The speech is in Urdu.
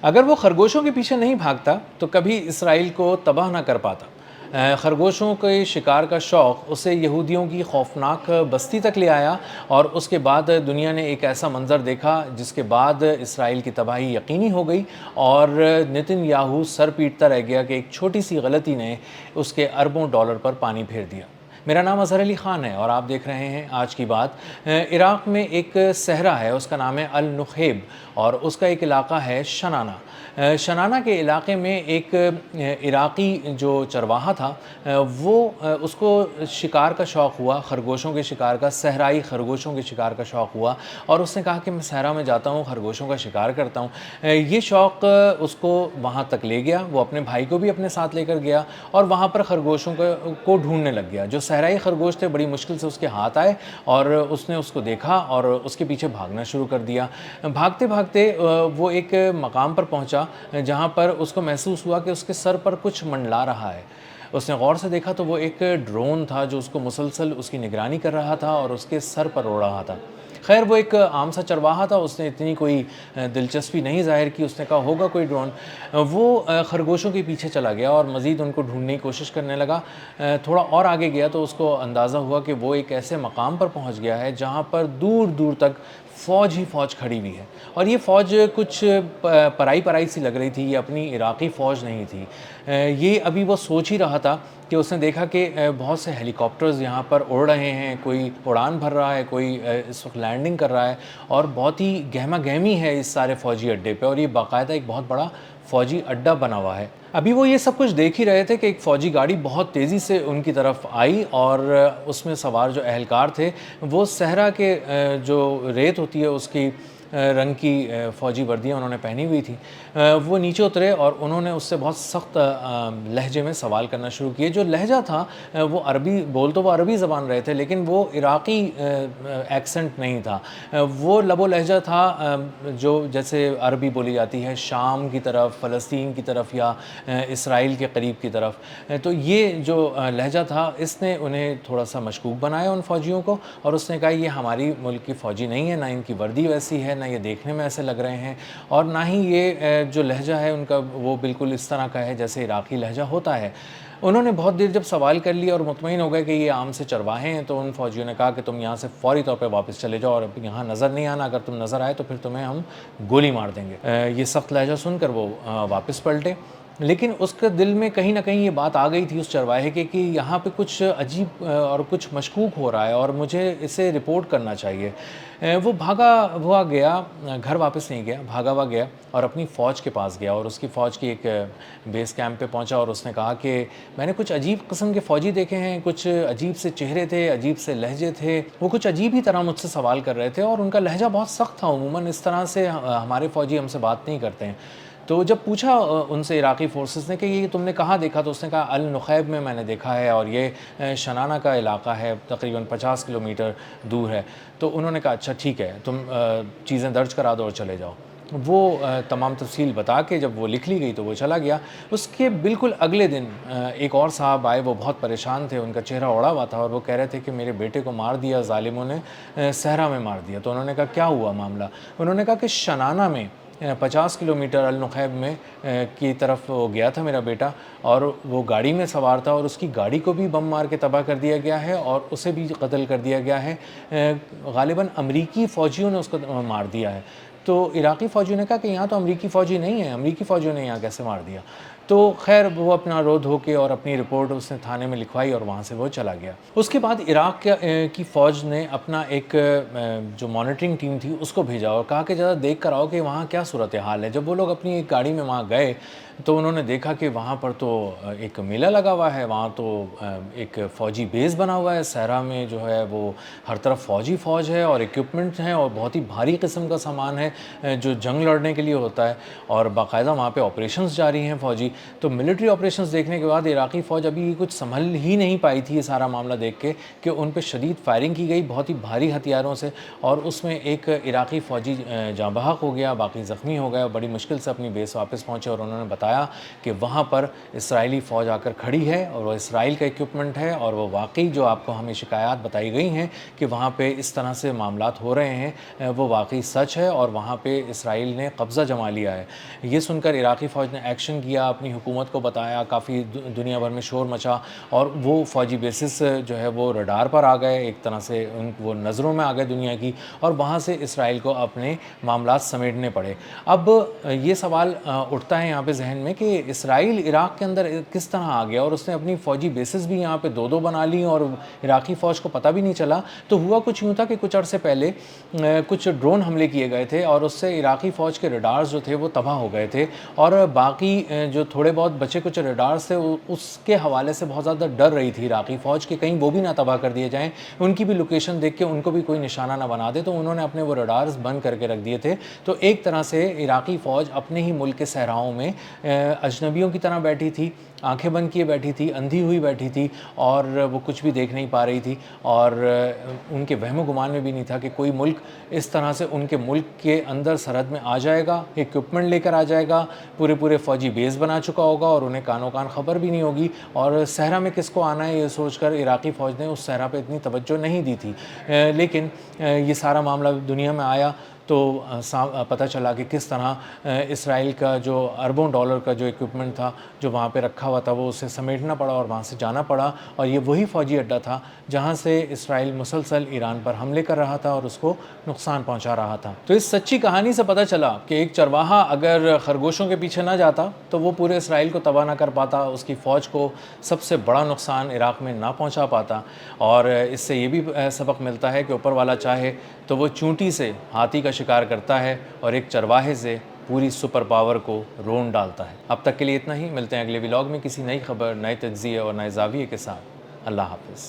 اگر وہ خرگوشوں کے پیچھے نہیں بھاگتا تو کبھی اسرائیل کو تباہ نہ کر پاتا۔ خرگوشوں کے شکار کا شوق اسے یہودیوں کی خوفناک بستی تک لے آیا، اور اس کے بعد دنیا نے ایک ایسا منظر دیکھا جس کے بعد اسرائیل کی تباہی یقینی ہو گئی، اور نتن یاہو سر پیٹتا رہ گیا کہ ایک چھوٹی سی غلطی نے اس کے اربوں ڈالر پر پانی پھیر دیا۔ میرا نام اظہر علی خان ہے اور آپ دیکھ رہے ہیں آج کی بات۔ عراق میں ایک صحرا ہے، اس کا نام ہے النخیب، اور اس کا ایک علاقہ ہے شنانہ۔ شنانہ کے علاقے میں ایک عراقی جو چرواہا تھا، وہ اس کو شکار کا شوق ہوا، خرگوشوں کے شکار کا، صحرائی خرگوشوں کے شکار کا شوق ہوا، اور اس نے کہا کہ میں صحرا میں جاتا ہوں، خرگوشوں کا شکار کرتا ہوں۔ یہ شوق اس کو وہاں تک لے گیا، وہ اپنے بھائی کو بھی اپنے ساتھ لے کر گیا اور وہاں پر خرگوشوں کو ڈھونڈنے لگ گیا۔ جو صحرائی خرگوش تھے بڑی مشکل سے اس کے ہاتھ آئے، اور اس نے اس کو دیکھا اور اس کے پیچھے بھاگنا شروع کر دیا۔ بھاگتے بھاگتے وہ ایک مقام پر پہنچا جہاں پر اس کو محسوس ہوا کہ اس کے سر پر کچھ منڈلا رہا ہے۔ اس نے غور سے دیکھا تو وہ ایک ڈرون تھا جو اس کو مسلسل اس کی نگرانی کر رہا تھا اور اس کے سر پر اڑ رہا تھا۔ خیر وہ ایک عام سا چرواہا تھا، اس نے اتنی کوئی دلچسپی نہیں ظاہر کی، اس نے کہا ہوگا کوئی ڈرون۔ وہ خرگوشوں کے پیچھے چلا گیا اور مزید ان کو ڈھونڈنے کی کوشش کرنے لگا۔ تھوڑا اور آگے گیا تو اس کو اندازہ ہوا کہ وہ ایک ایسے مقام پر پہنچ گیا ہے جہاں پر دور دور تک فوج ہی فوج کھڑی ہوئی ہے، اور یہ فوج کچھ پرائی سی لگ رہی تھی، یہ اپنی عراقی فوج نہیں تھی۔ یہ ابھی وہ سوچ ہی رہا تھا کہ اس نے دیکھا کہ بہت سے ہیلی کاپٹرز یہاں پر اڑ رہے ہیں، کوئی اڑان بھر رہا ہے، کوئی اس وقت لینڈنگ کر رہا ہے، اور بہت ہی گہما گہمی ہے اس سارے فوجی اڈے پہ، اور یہ باقاعدہ ایک بہت بڑا فوجی اڈا بنا ہوا ہے۔ ابھی وہ یہ سب کچھ دیکھ ہی رہے تھے کہ ایک فوجی گاڑی بہت تیزی سے ان کی طرف آئی، اور اس میں سوار جو اہلکار تھے وہ صحرا کے جو ریت ہوتی ہے اس کی رنگ کی فوجی وردیاں انہوں نے پہنی ہوئی تھی۔ وہ نیچے اترے اور انہوں نے اس سے بہت سخت لہجے میں سوال کرنا شروع کیے۔ جو لہجہ تھا وہ عربی وہ عربی زبان رہے تھے، لیکن وہ عراقی ایکسنٹ نہیں تھا، وہ لب و لہجہ تھا جو جیسے عربی بولی جاتی ہے شام کی طرف، فلسطین کی طرف، یا اسرائیل کے قریب کی طرف۔ تو یہ جو لہجہ تھا اس نے انہیں تھوڑا سا مشکوک بنایا ان فوجیوں کو، اور اس نے کہا یہ ہماری ملک کی فوجی نہیں ہے، نہ ان کی وردی ویسی ہے، نہ یہ دیکھنے میں ایسے لگ رہے ہیں، اور نہ ہی یہ جو لہجہ ہے ان کا وہ بالکل اس طرح کا ہے جیسے عراقی لہجہ ہوتا ہے۔ انہوں نے بہت دیر جب سوال کر لیا اور مطمئن ہو گئے کہ یہ عام سے چرواہے ہیں، تو ان فوجیوں نے کہا کہ تم یہاں سے فوری طور پہ واپس چلے جاؤ اور یہاں نظر نہیں آنا، اگر تم نظر آئے تو پھر تمہیں ہم گولی مار دیں گے۔ یہ سخت لہجہ سن کر وہ واپس پلٹے، لیکن اس کے دل میں کہیں نہ کہیں یہ بات آ گئی تھی اس چرواہے کے کہ یہاں پہ کچھ عجیب اور کچھ مشکوک ہو رہا ہے اور مجھے اسے رپورٹ کرنا چاہیے۔ وہ بھاگا ہوا گیا، گھر واپس نہیں گیا، بھاگا ہوا گیا اور اپنی فوج کے پاس گیا، اور اس کی فوج کی ایک بیس کیمپ پہ پہنچا، اور اس نے کہا کہ میں نے کچھ عجیب قسم کے فوجی دیکھے ہیں، کچھ عجیب سے چہرے تھے، عجیب سے لہجے تھے، وہ کچھ عجیب ہی طرح مجھ سے سوال کر رہے تھے، اور ان کا لہجہ بہت سخت تھا، عموماً اس طرح سے ہمارے فوجی ہم سے بات نہیں کرتے ہیں۔ تو جب پوچھا ان سے عراقی فورسز نے کہ یہ تم نے کہاں دیکھا، تو اس نے کہا النخیب میں نے دیکھا ہے، اور یہ شنانہ کا علاقہ ہے، تقریباً 50 کلومیٹر دور ہے۔ تو انہوں نے کہا اچھا ٹھیک ہے، تم چیزیں درج کرا دو اور چلے جاؤ۔ وہ تمام تفصیل بتا کے جب وہ لکھ لی گئی تو وہ چلا گیا۔ اس کے بالکل اگلے دن ایک اور صاحب آئے، وہ بہت پریشان تھے، ان کا چہرہ اڑا ہوا تھا، اور وہ کہہ رہے تھے کہ میرے بیٹے کو مار دیا ظالموں نے، صحرا میں مار دیا۔ تو انہوں نے کہا کیا ہوا معاملہ؟ انہوں نے کہا کہ شنانہ میں 50 کلومیٹر النخیب میں کی طرف وہ گیا تھا میرا بیٹا، اور وہ گاڑی میں سوار تھا، اور اس کی گاڑی کو بھی بم مار کے تباہ کر دیا گیا ہے اور اسے بھی قتل کر دیا گیا ہے۔ غالباً امریکی فوجیوں نے اس کو مار دیا ہے۔ تو عراقی فوجیوں نے کہا کہ یہاں تو امریکی فوجی نہیں ہے، امریکی فوجیوں نے یہاں کیسے مار دیا؟ تو خیر وہ اپنا رو دھو کے اور اپنی رپورٹ اس نے تھانے میں لکھوائی اور وہاں سے وہ چلا گیا۔ اس کے بعد عراق کی فوج نے اپنا ایک جو مانیٹرنگ ٹیم تھی اس کو بھیجا اور کہا کہ ذرا دیکھ کر آؤ کہ وہاں کیا صورتحال ہے۔ جب وہ لوگ اپنی ایک گاڑی میں وہاں گئے تو انہوں نے دیکھا کہ وہاں پر تو ایک میلہ لگا ہوا ہے، وہاں تو ایک فوجی بیس بنا ہوا ہے، صحرا میں جو ہے وہ ہر طرف فوج ہے اور ایکوپمنٹ ہیں اور بہت ہی بھاری قسم کا سامان ہے جو جنگ لڑنے کے لیے ہوتا ہے، اور باقاعدہ وہاں پہ آپریشنز جاری ہیں فوجی۔ تو ملٹری آپریشنز دیکھنے کے بعد عراقی فوج ابھی کچھ سنبھل ہی نہیں پائی تھی یہ سارا معاملہ دیکھ کے کہ ان پہ شدید فائرنگ کی گئی بہت ہی بھاری ہتھیاروں سے، اور اس میں ایک عراقی فوجی جاں بحق ہو گیا، باقی زخمی ہو گیا، بڑی مشکل سے اپنی بیس واپس پہنچے، اور انہوں نے بتایا کہ وہاں پر اسرائیلی فوج آ کر کھڑی ہے اور وہ اسرائیل کا ایکوپمنٹ ہے، اور وہ واقعی جو آپ کو ہمیں شکایات بتائی گئی ہیں کہ وہاں پہ اس طرح سے معاملات ہو رہے ہیں وہ واقعی سچ ہے، اور وہاں پہ اسرائیل نے قبضہ جما لیا ہے۔ یہ سن کر عراقی فوج نے ایکشن کیا، اپنی حکومت کو بتایا، کافی دنیا بھر میں شور مچا، اور وہ فوجی بیسز جو ہے وہ رڈار پر آ گئے، ایک طرح سے وہ نظروں میں آ گئے دنیا کی، اور وہاں سے اسرائیل کو اپنے معاملات سمیٹنے پڑے۔ اب یہ سوال اٹھتا ہے یہاں پہ ذہن میں کہ اسرائیل عراق کے اندر کس طرح آ گیا، اور اس نے اپنی فوجی بیسز بھی یہاں پہ دو بنا لی اور عراقی فوج کو پتہ بھی نہیں چلا۔ تو ہوا کچھ یوں تھا کہ کچھ عرصے پہلے کچھ ڈرون حملے کیے گئے تھے، اور اس سے عراقی فوج کے ریڈارز جو تھے وہ تباہ ہو گئے تھے، اور باقی جو تھوڑے بہت بچے کچھ ریڈارز تھے اس کے حوالے سے بہت زیادہ ڈر رہی تھی عراقی فوج کہ کہیں وہ بھی نہ تباہ کر دیے جائیں، ان کی بھی لوکیشن دیکھ کے ان کو بھی کوئی نشانہ نہ بنا دے، تو انہوں نے اپنے وہ ریڈارز بند کر کے رکھ دیے تھے۔ تو ایک طرح سے عراقی فوج اپنے ہی ملک کے صحراؤں میں اجنبیوں کی طرح بیٹھی تھی، آنکھیں بند کیے بیٹھی تھی، اندھی ہوئی بیٹھی تھی، اور وہ کچھ بھی دیکھ نہیں پا رہی تھی، اور ان کے وہم و گمان میں بھی نہیں تھا کہ کوئی ملک اس طرح سے ان کے ملک کے اندر سرحد میں آ جائے گا، ایکوپمنٹ لے کر آ جائے گا، پورے فوجی بیس بنا چکا ہوگا، اور انہیں کانوں کان خبر بھی نہیں ہوگی، اور صحرا میں کس کو آنا ہے یہ سوچ کر عراقی فوج نے اس صحرا پہ اتنی توجہ نہیں دی تھی۔ لیکن یہ سارا معاملہ دنیا میں آیا تو پتہ چلا کہ کس طرح اسرائیل کا جو اربوں ڈالر کا جو ایکوپمنٹ تھا جو وہاں پہ رکھا ہوا تھا وہ اسے سمیٹنا پڑا اور وہاں سے جانا پڑا، اور یہ وہی فوجی اڈہ تھا جہاں سے اسرائیل مسلسل ایران پر حملے کر رہا تھا اور اس کو نقصان پہنچا رہا تھا۔ تو اس سچی کہانی سے پتہ چلا کہ ایک چرواہا اگر خرگوشوں کے پیچھے نہ جاتا تو وہ پورے اسرائیل کو تباہ نہ کر پاتا، اس کی فوج کو سب سے بڑا نقصان عراق میں نہ پہنچا پاتا، اور اس سے یہ بھی سبق ملتا ہے کہ اوپر والا چاہے تو وہ چونٹی سے ہاتھی کا شکار کرتا ہے اور ایک چرواہے سے پوری سپر پاور کو رون ڈالتا ہے۔ اب تک کے لیے اتنا ہی، ملتے ہیں اگلے ولاگ میں کسی نئی خبر، نئے تجزیے اور نئے زاویے کے ساتھ۔ اللہ حافظ۔